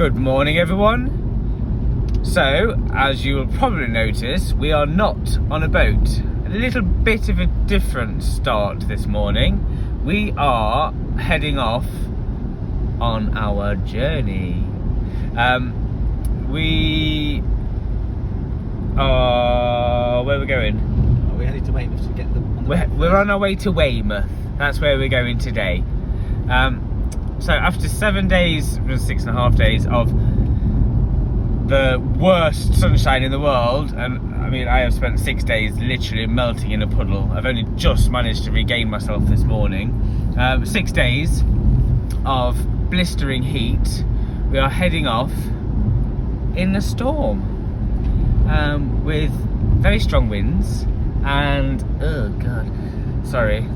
Good morning, everyone. So, as you will probably notice, we are not on a boat. A little bit of a different start this morning. We are heading off on our journey. We are... where are we going? Are we heading to Weymouth to get them? We're on our way to Weymouth. That's where we're going today. So after 7 days, 6.5 days of the worst sunshine in the world, and I mean I have spent 6 days literally melting in a puddle. I've only just managed to regain myself this morning. 6 days of blistering heat. We are heading off in a storm with very strong winds and oh god, sorry.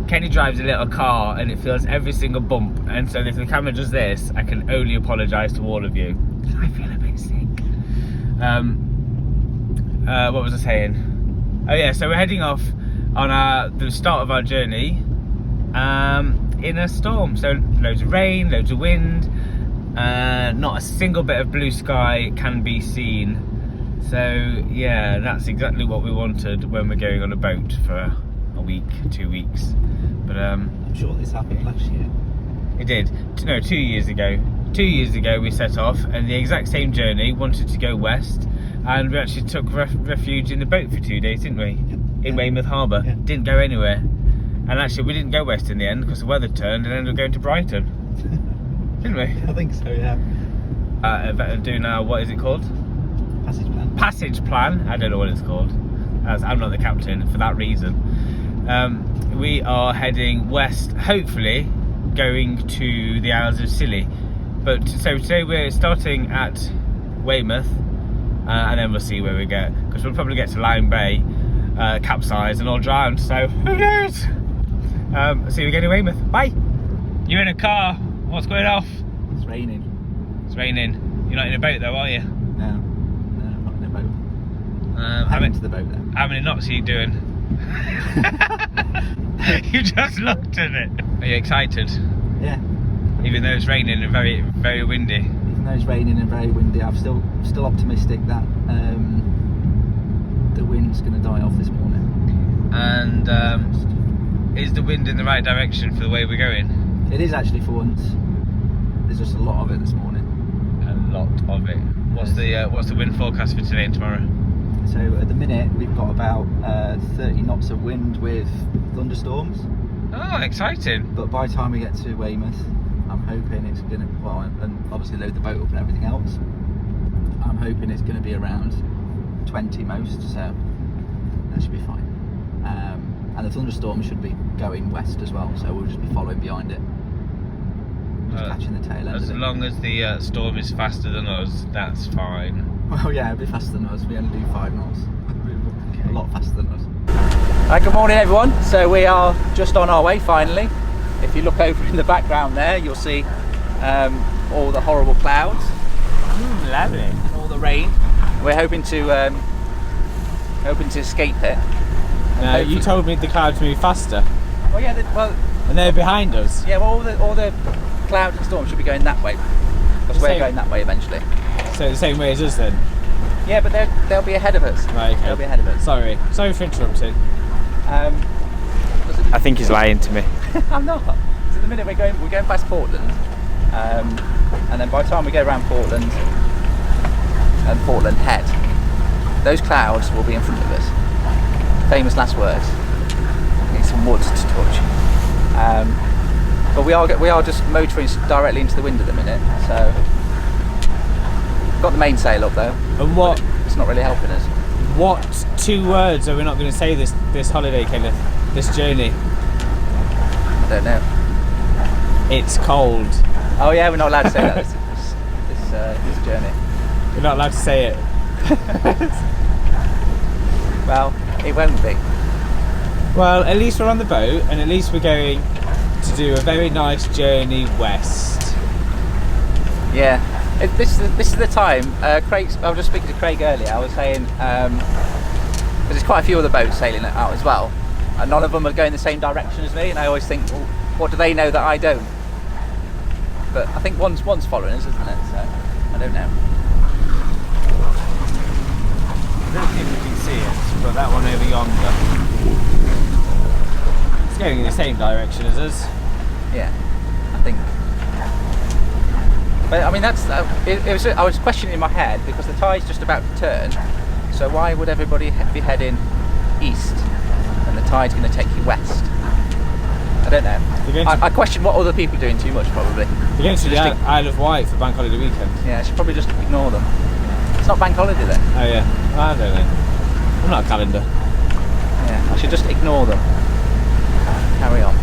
Kenny drives a little car and it feels every single bump, and so if the camera does this, I can only apologise to all of you. I feel a bit sick. What was I saying? Oh yeah, so we're heading off on the start of our journey in a storm. So loads of rain, loads of wind, not a single bit of blue sky can be seen. So yeah, that's exactly what we wanted when we're going on a boat for a week, 2 weeks. But I'm sure this happened last year. It did. No, 2 years ago. 2 years ago we set off, and the exact same journey, wanted to go west, and we actually took refuge in the boat for 2 days, didn't we? Yeah. In Weymouth Harbour. Yeah. Didn't go anywhere. And actually we didn't go west in the end because the weather turned and ended up going to Brighton. Didn't we? I think so, yeah. Doing our, what is it called? Passage plan. Passage plan. I don't know what it's called, as I'm not the captain for that reason. We are heading west, hopefully going to the Isles of Scilly. But so today we're starting at Weymouth, and then we'll see where we get, because we'll probably get to Lyme Bay, capsize and all drowned, so who knows. See you again in Weymouth. Bye. You're in a car. What's going off? It's raining. It's raining. You're not in a boat though, are you? No, I'm not in a boat. How I'm many, into the boat then. how many knots are you doing? You just looked at it. Are you excited? Yeah. Even though it's raining and very, very windy. Even though it's raining and very windy, I'm still optimistic that the wind's going to die off this morning. And is the wind in the right direction for the way we're going? It is actually for once. There's just a lot of it this morning. A lot of it. What's the wind forecast for today and tomorrow? So at the minute we've got about 30 knots of wind with thunderstorms. Oh, exciting. But by the time we get to Weymouth, I'm hoping it's going to, well, and obviously load the boat up and everything else, I'm hoping it's going to be around 20 most, so that should be fine. And the thunderstorm should be going west as well, so we'll just be following behind it. Just catching the tail end of it. As long as the storm is faster than us, that's fine. Well, yeah, it'll be faster than us. We only do 5 knots. Okay. A lot faster than us. Right, good morning everyone. So we are just on our way finally. If you look over in the background there, you'll see all the horrible clouds. Lovely. And all the rain. We're hoping to escape it. No, you told me the clouds move faster. Well, yeah, and they're behind us. Yeah, well, all the clouds and storms should be going that way. Because we're going that way eventually. So the same way as us then? Yeah, but they'll be ahead of us. Right, okay. They'll be ahead of us. Sorry for interrupting. I think he's lying to me. I'm not. So at the minute we're going past Portland, and then by the time we go around Portland and Portland Head, those clouds will be in front of us. Famous last words. Need some wood to touch. But we are just motoring directly into the wind at the minute, so got the mainsail up though. And what? It's not really helping us. What 2 words are we not going to say this holiday, Kenneth? This journey? I don't know. It's cold. Oh yeah, we're not allowed to say that this journey. We're not allowed to say it. Well, it won't be. Well, at least we're on the boat, and at least we're going to do a very nice journey west. Yeah. This is the time. I was just speaking to Craig earlier. I was saying there's quite a few other boats sailing out as well, and none of them are going the same direction as me. And I always think, well, what do they know that I don't? but I think one's following us, isn't it? So I don't know. I don't think we can see it, but that one over yonder. It's going in the same direction as us. Yeah, I think. But I mean, that's I was questioning in my head because the tide's just about to turn. So why would everybody be heading east and the tide's going to take you west? I don't know. I question what other people are doing too much, probably. They're going to the Isle of Wight for Bank Holiday weekend. Yeah, I should probably just ignore them. It's not Bank Holiday then. Oh yeah, I don't know. I'm not a calendar. Yeah, I should just ignore them. Carry on.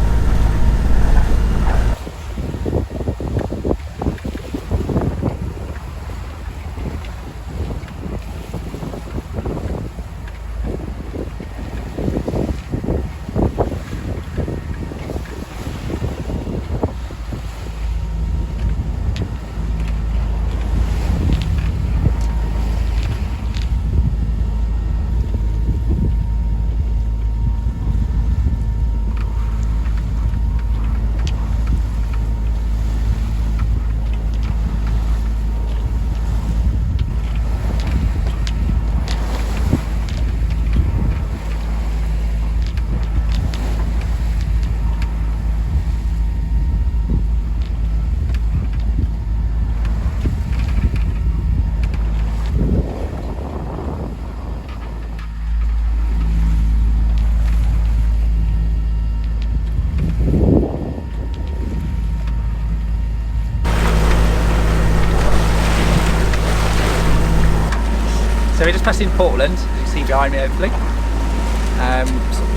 So we're just passing Portland, you can see behind me hopefully.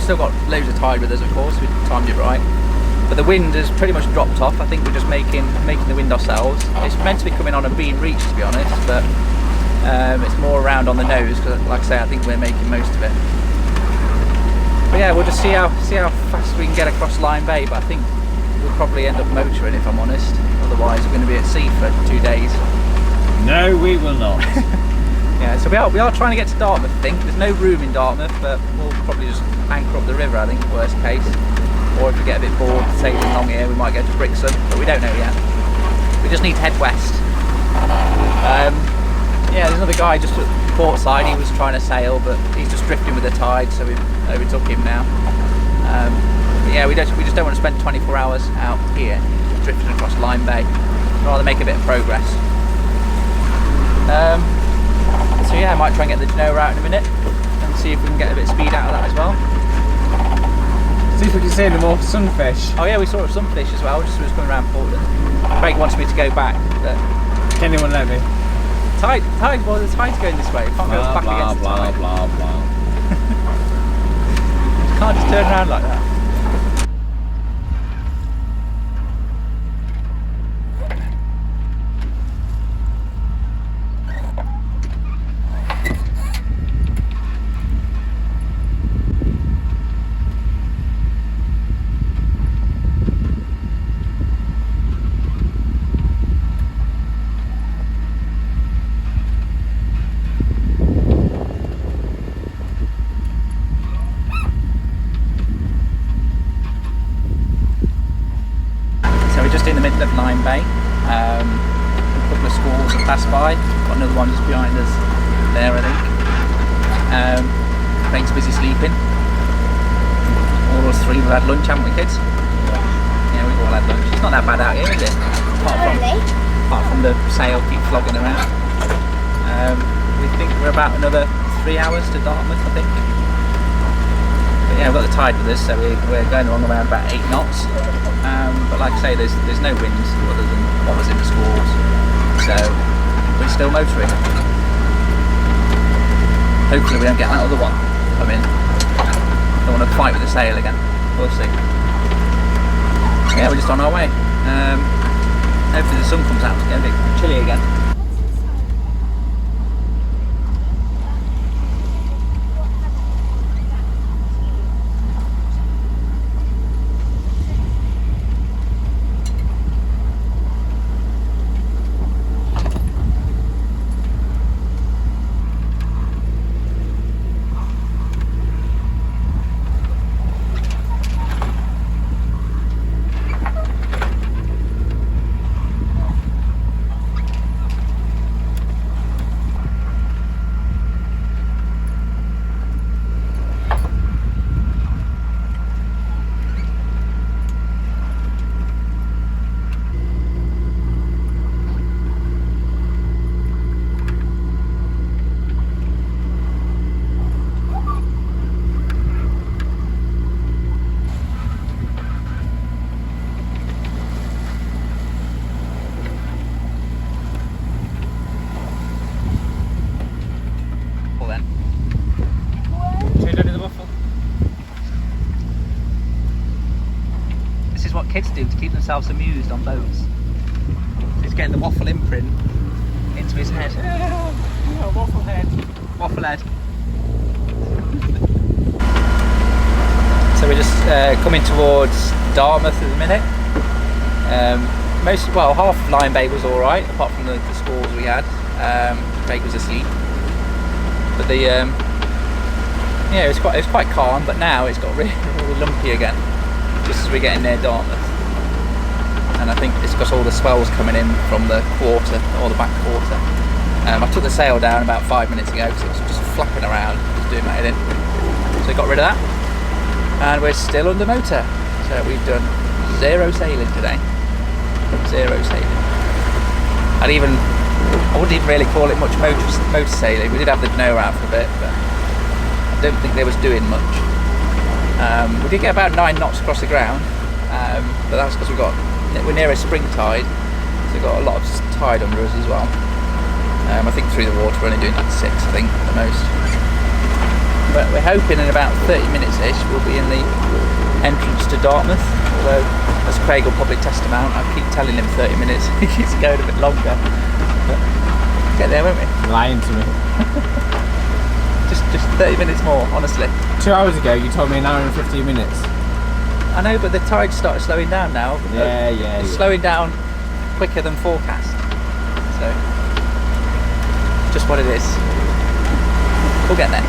Still got loads of tide with us, of course, we timed it right. But the wind has pretty much dropped off. I think we're just making the wind ourselves. It's meant to be coming on a beam reach, to be honest, but it's more around on the nose because, like I say, I think we're making most of it. But yeah, we'll just see how fast we can get across Lyme Bay. But I think we'll probably end up motoring, if I'm honest. Otherwise, we're going to be at sea for 2 days. No, we will not. Yeah, so we are trying to get to Dartmouth, I think. There's no room in Dartmouth, but we'll probably just anchor up the river, I think, worst case. Or if we get a bit bored sailing along here, we might go to Brixham, but we don't know yet. We just need to head west. Yeah, there's another guy just at port side. He was trying to sail, but he's just drifting with the tide, so we've overtook him now. But yeah, we just don't want to spend 24 hours out here drifting across Lyme Bay. We'd rather make a bit of progress. So yeah, I might try and get the Genoa out in a minute and see if we can get a bit of speed out of that as well. See if we can see any more sunfish. Oh yeah, we saw some fish as well, just as we was coming around Portland. Craig wants me to go back, but... Can anyone let me? Well, the tide's going this way. Can't go back against the tide. Blah, blah, blah. You can't just turn around like that. Of Lyme Bay. A couple of squalls have passed by. Got another one just behind us there, I think. Craig's busy sleeping. All us three have had lunch, haven't we, kids? Yeah, we've all had lunch. It's not that bad out here, is it? Apart from the sail keep flogging around. We think we're about another 3 hours to Dartmouth, I think. But yeah, we've got the tide with us, so we're going along around about 8 knots. But like I say, there's no wind other than what was in the squalls, so we're still motoring. Hopefully we don't get that other one come in. Don't want to fight with the sail again. We'll see. Yeah, we're just on our way. Hopefully the sun comes out. It's going to be chilly again. kids do to keep themselves amused on boats. He's getting the waffle imprint into his head. Yeah, waffle head. Waffle head. So we're just coming towards Dartmouth at the minute. Half of Lyme Bay was alright, apart from the squalls we had. Craig was asleep. But it was quite calm, but now it's got really, really lumpy again, just as we're getting near Dartmouth. And I think it's got all the swells coming in from the quarter, or the back quarter. I took the sail down about 5 minutes ago because it was just flapping around, just doing my head in. So I got rid of that. And we're still under motor. So we've done 0 sailing today. 0 sailing. I wouldn't even really call it much motor sailing. We did have the Dno out for a bit, but I don't think they was doing much. We did get about 9 knots across the ground, but that's because we're near a spring tide, so we've got a lot of tide under us as well. I think through the water we're only doing like 6, I think, at the most. But we're hoping in about 30 minutes-ish we'll be in the entrance to Dartmouth, although as Craig will probably test him out, I keep telling him 30 minutes, he keeps going a bit longer. But get there, won't we? Lying to me. Just 30 minutes more, honestly. 2 hours ago you told me an hour and 15 minutes. I know, but the tide started slowing down now. Yeah. It's slowing down quicker than forecast. So, just what it is. We'll get there.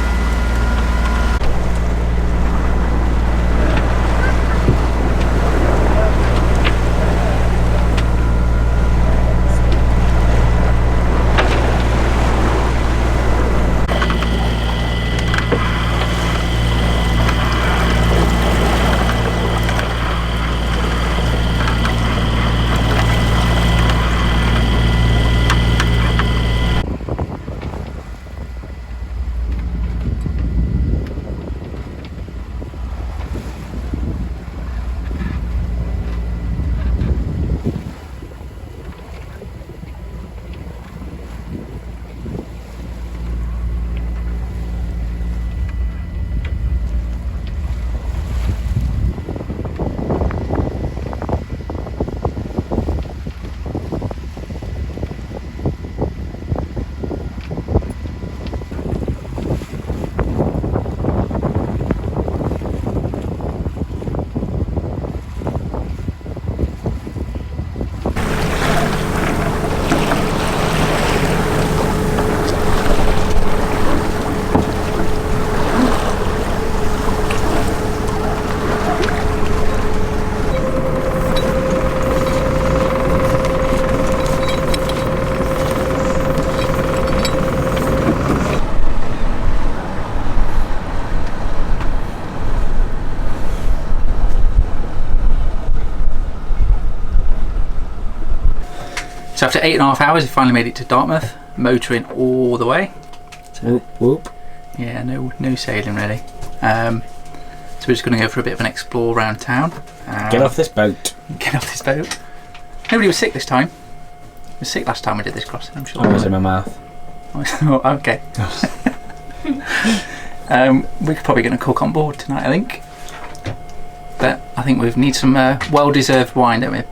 So after 8.5 hours, we finally made it to Dartmouth, motoring all the way. So, whoop. Yeah, no sailing really. So we're just going to go for a bit of an explore around town. Get off this boat. Get off this boat. Nobody was sick this time. I was sick last time we did this crossing, I'm sure. I was in my mouth. Oh, okay. We're probably going to cook on board tonight, I think. But I think we need some well-deserved wine, don't we?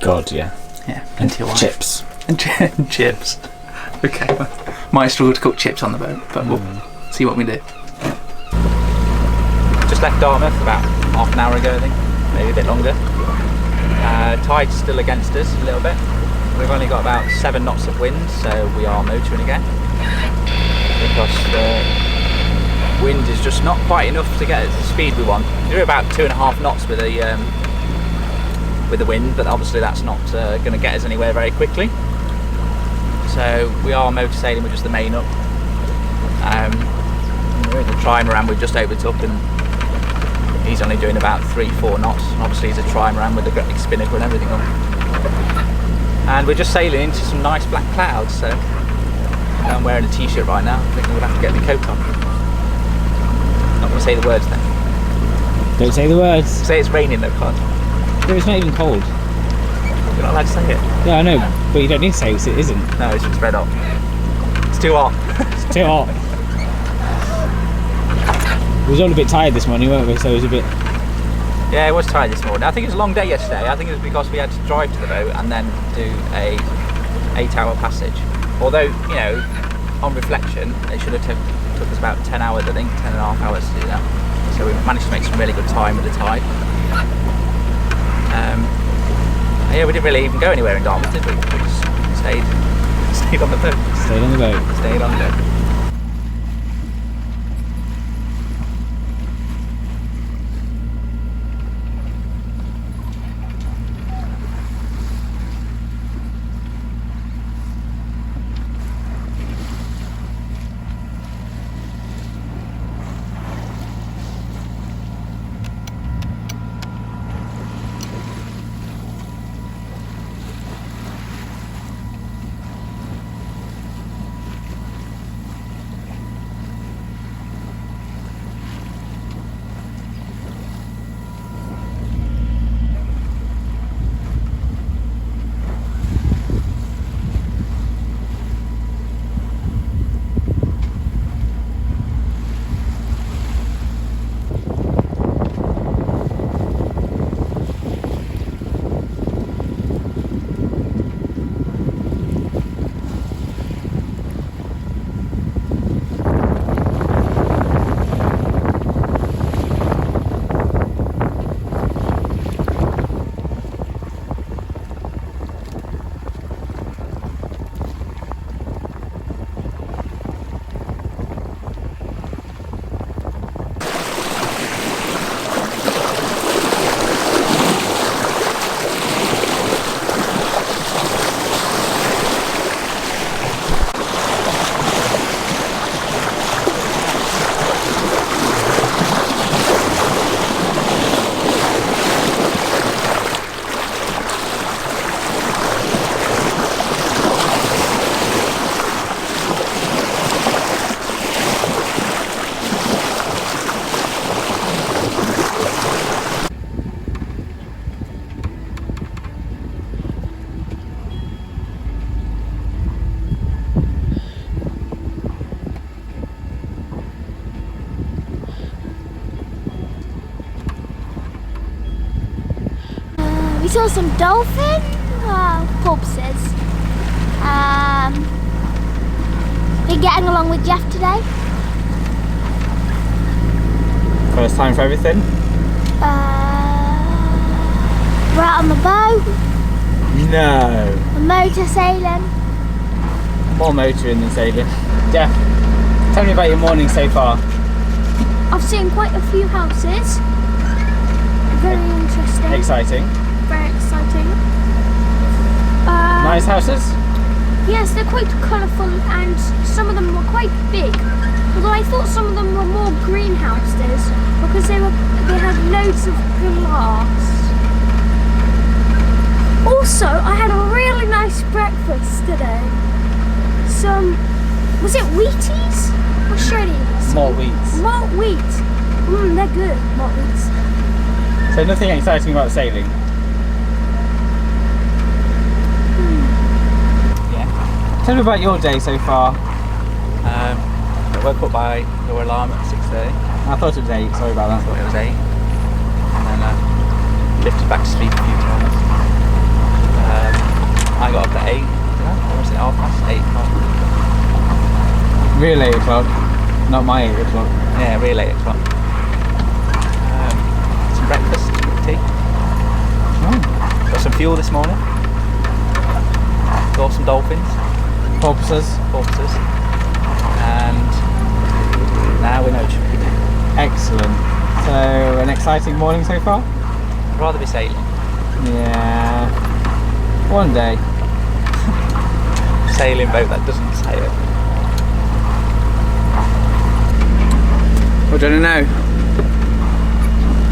God, yeah. Yeah, plenty of wine. Chips. And chips. Okay. Might struggle to cook chips on the boat, but we'll see what we do. Just left Dartmouth about half an hour ago, I think. Maybe a bit longer. Tide's still against us a little bit. We've only got about 7 knots of wind, so we are motoring again. Because the wind is just not quite enough to get us the speed we want. We're about 2.5 knots with the wind, but obviously that's not going to get us anywhere very quickly. So we are motor sailing with just the main up. We're in the trimaran we've just overtook, and he's only doing about 3-4 knots. And obviously he's a trimaran with the great spinnaker and everything on. And we're just sailing into some nice black clouds. So I'm wearing a t-shirt right now. I think I'm going to have to get my coat on. Not going to say the words then. Don't say the words. Say it's raining though, can't you? No, it's not even cold. You're not allowed to say it. Yeah, I know, but you don't need to say it, it isn't. No, it's just red hot. It's too hot. It's too hot. We was all a bit tired this morning, weren't we? So it was a bit Yeah, it was tired this morning. I think it was a long day yesterday. I think it was because we had to drive to the boat and then do a 8-hour passage. Although, you know, on reflection, it should have took us about 10 hours, I think, 10 and a half hours to do that. So we managed to make some really good time with the tide. Yeah, we didn't really even go anywhere in Dartmouth, did we? We just stayed on the boat. Stayed on the boat. Stayed on the boat. We saw some dolphin porpoises. Been getting along with Jeff today. First time for everything? We're out on the boat. No. A motor sailing. More motoring than sailing. Jeff, tell me about your morning so far. I've seen quite a few houses. Very interesting. Exciting. Very exciting. Nice houses? Yes, they're quite colourful and some of them were quite big. Although I thought some of them were more greenhouses because they had loads of glass. Also, I had a really nice breakfast today. Was it Wheaties or Shreddies? Malt wheats. Malt wheat. They're good, malt wheats. So nothing exciting about sailing? Yeah. Tell me about your day so far. I woke up by your alarm at 6:30. I thought it was 8, sorry about I that. thought it was 8. And then lifted back to sleep a few times. I got up at 8. Or was it 8:30? 8 o'clock? Real 8 o'clock, not my 8 o'clock. Yeah, real 8 o'clock. Some breakfast, tea. Got some fuel this morning. Saw some dolphins. Porpoises. And now we're no. Excellent. So, an exciting morning so far? I'd rather be sailing. Yeah. One day. Sailing boat that doesn't sail. What do you know?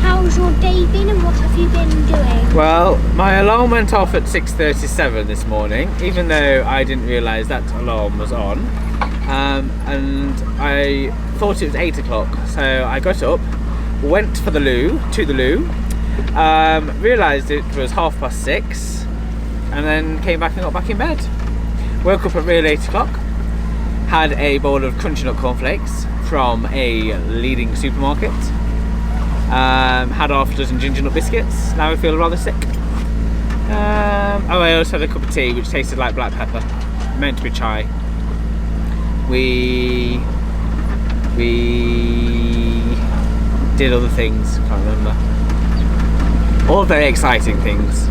How's your day been and what have you been doing? Well, my alarm went off at 6:37 this morning, even though I didn't realise that alarm was on. And I thought it was 8 o'clock, so I got up, went to the loo, realised it was 6:30, and then came back and got back in bed. Woke up at real 8 o'clock, had a bowl of crunchy nut cornflakes from a leading supermarket, Had half a dozen ginger nut biscuits. Now I feel rather sick. Oh, I also had a cup of tea which tasted like black pepper. Meant to be chai. We did other things, can't remember. All very exciting things.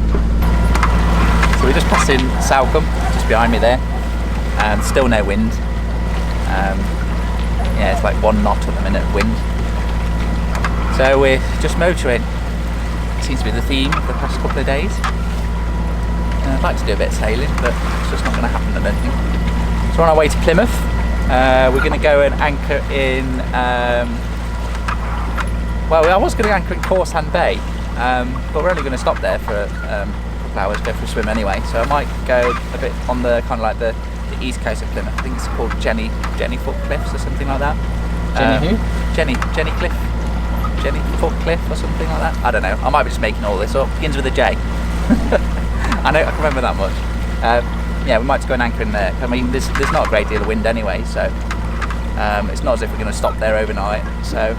So we're just passing Salcombe, just behind me there, and still no wind. Yeah, it's like 1 knot at the minute of wind. So we're just motoring. Seems to be the theme of the past couple of days. I'd like to do a bit of sailing, but it's just not going to happen, I don't think. So we're on our way to Plymouth. We're going to go and anchor in, well, I was going to anchor in Lyme Bay, but we're only going to stop there for a couple hours, go for a swim anyway. So I might go a bit on the kind of like the east coast of Plymouth. I think it's called Jenny Foot Cliffs or something like that. Jenny who? Jenny Cliff. Jenny Foot Cliff or something like that. I don't know. I might be just making all this up. Begins with a J. I can remember that much. Yeah, we might just go and anchor in there. I mean, there's not a great deal of wind anyway, so it's not as if we're going to stop there overnight. So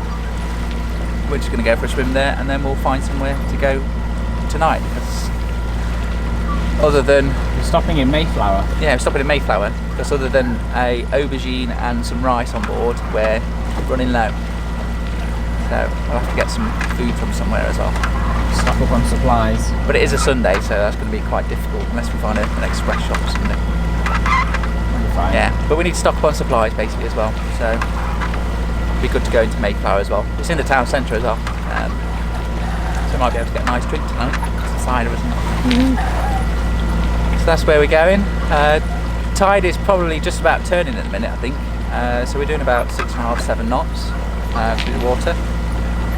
we're just going to go for a swim there, and then we'll find somewhere to go tonight. Because other than You're stopping in Mayflower. yeah, we're stopping in Mayflower. Because other than a aubergine and some rice on board, we're running low. So we'll have to get some food from somewhere as well. Stock up on supplies. But it is a Sunday, so that's going to be quite difficult unless we find an express shop or something. Fine. Yeah, but we need to stock up on supplies basically as well. So it'd be good to go into Mayflower as well. It's in the town centre as well. So we might be able to get a nice drink tonight. It's a cider, isn't it? So that's where we're going. Tide is probably just about turning at the minute, I think. So we're doing about 6.5, 7 knots through the water.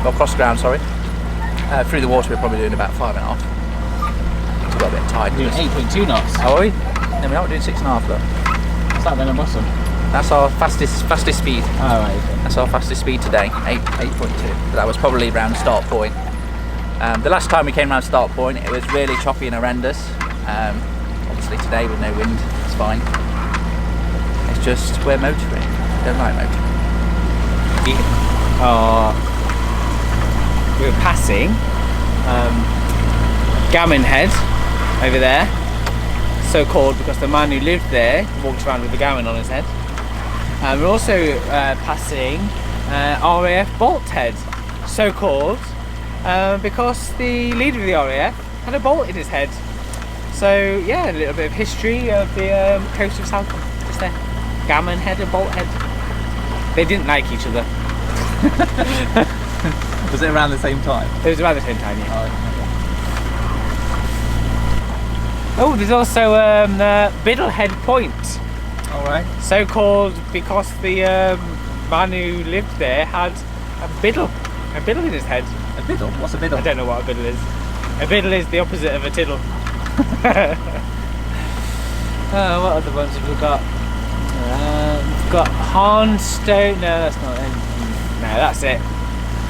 Well, across the ground, sorry. Through the water we're probably doing about 5.5. So we've got a bit of tide. Doing 8.2 knots. Oh, are we? No, we're not doing 6.5 though. What's that then, a bottom? That's our fastest speed. Oh, right, okay. That's our fastest speed today, 8.2. But that was probably around start point. The last time we came around start point, it was really choppy and horrendous. Obviously today with no wind, it's fine. It's just we're motoring. Don't like motoring. We were passing Gammon Head over there, so called because the man who lived there walked around with the gammon on his head. We're also passing RAF Bolt Head, so called because the leader of the RAF had a bolt in his head. So yeah, a little bit of history of the coast of Salcombe, just there. Gammon Head and Bolt Head. They didn't like each other. Was it around the same time? It was around the same time, yeah. Oh, there's also Biddlehead Point. Alright. So called because the man who lived there had a biddle in his head. A biddle? What's a biddle? I don't know what a biddle is. A biddle is the opposite of a tiddle. What other ones have we got? We've got Harnstone. No, that's not it. No, that's it.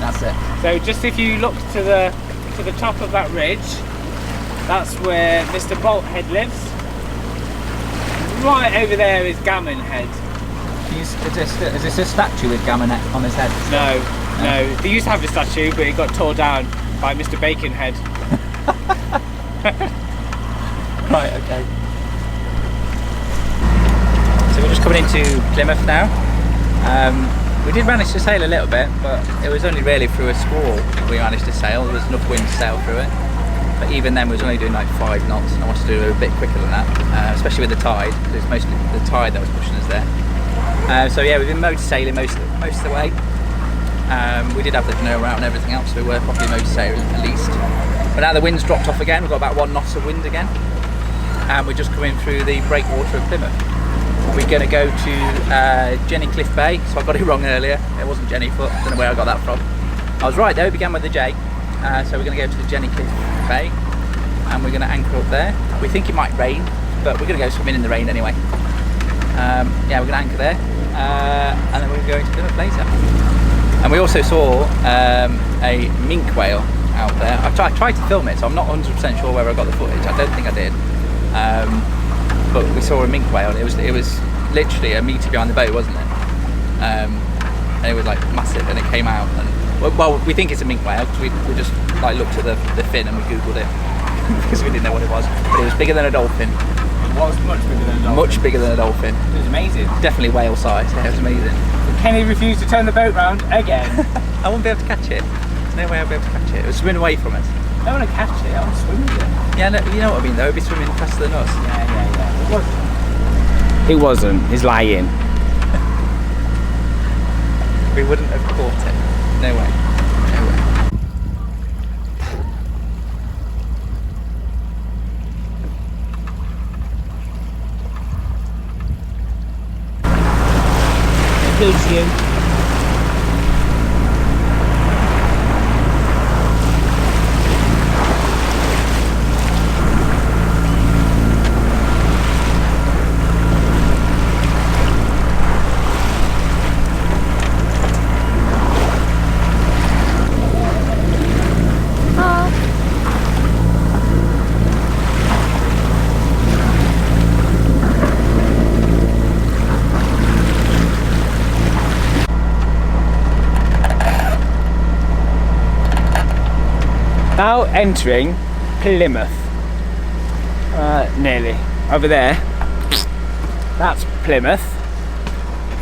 That's it. So just if you look to the top of that ridge, that's where Mr. Bolthead lives. Right over there is Gammon Head. Is this a statue with gammon on his head? No. They used to have the statue, but it got torn down by Mr. Baconhead. Right, okay. So we're just coming into Plymouth now. We did manage to sail a little bit, but it was only really through a squall we managed to sail. There was enough wind to sail through it. But even then we was only doing like 5 knots, and I wanted to do it a bit quicker than that, especially with the tide, because it was mostly the tide that was pushing us there. So yeah, we've been motor sailing most of the way. We did have the canoe out and everything else, so we were properly motor sailing at least. But now the wind's dropped off again, we've got about 1 knot of wind again. And we're just coming through the breakwater of Plymouth. We're going to go to Jenny Cliff Bay, so I got it wrong earlier. It wasn't Jenny Foot, I don't know where I got that from. I was right though, it began with a J. So we're going to go to the Jenny Cliff Bay, and we're going to anchor up there. We think it might rain, but we're going to go swimming in the rain anyway. Yeah, we're going to anchor there, and then we're going to go into Plymouth later. And we also saw a minke whale out there. I tried to film it, so I'm not 100% sure whether I got the footage. I don't think I did. But we saw a minke whale. It was literally a metre behind the boat, wasn't it? And it was like massive, and it came out, and Well, we think it's a minke whale because we just like looked at the fin and we googled it because we didn't know what it was. But it was bigger than a dolphin. It was much bigger than a dolphin. Much bigger than a dolphin. It was amazing. Definitely whale size. Yeah, it was amazing. Kenny refused to turn the boat round again. I won't be able to catch it. There's no way I'll be able to catch it. It was swimming away from us. I don't want to catch it. I want to swim with it. Yeah, no, you know what I mean though. It'd be swimming faster than us. Yeah. It wasn't. He's lying. We wouldn't have caught it. No way. No way. Includes you. Now entering Plymouth. Nearly. Over there. That's Plymouth.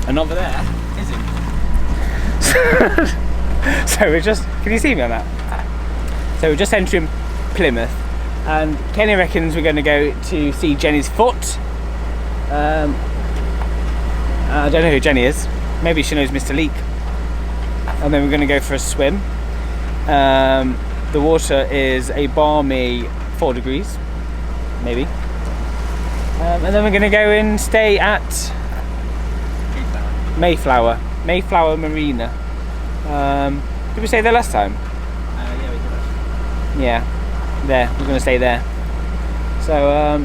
And over there isn't. So we're just, can you see me on that? So we're just entering Plymouth. And Kenny reckons we're going to go to see Jenny's foot. I don't know who Jenny is. Maybe she knows Mr. Leek. And then we're going to go for a swim. The water is a balmy 4 degrees, maybe. And then we're going to go and stay at Mayflower Marina. Did we stay there last time? Yeah, we did. Yeah, there. We're going to stay there. So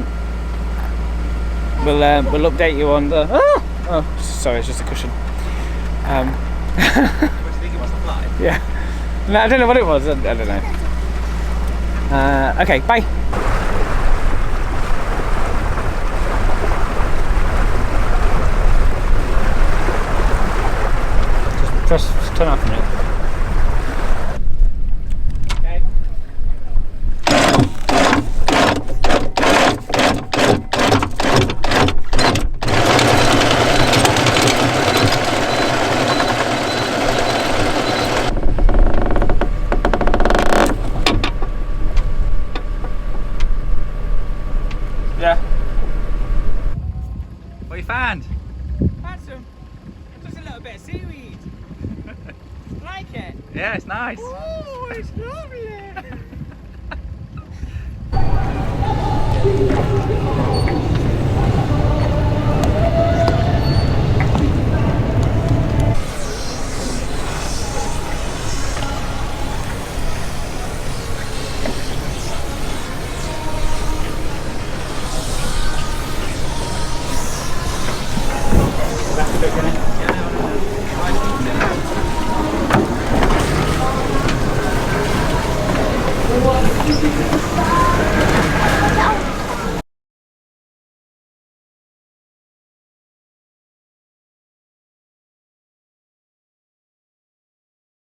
we'll update you on the. Oh, sorry, it's just a cushion. What do you think it was? A fly? Yeah. No, I don't know what it was. I don't know. Okay, bye. Just turn off a minute. Okay. Yeah. What you found? That's just a little bit of seaweed. Like it? Yeah, it's nice. Oh, it's lovely. That's good, isn't it?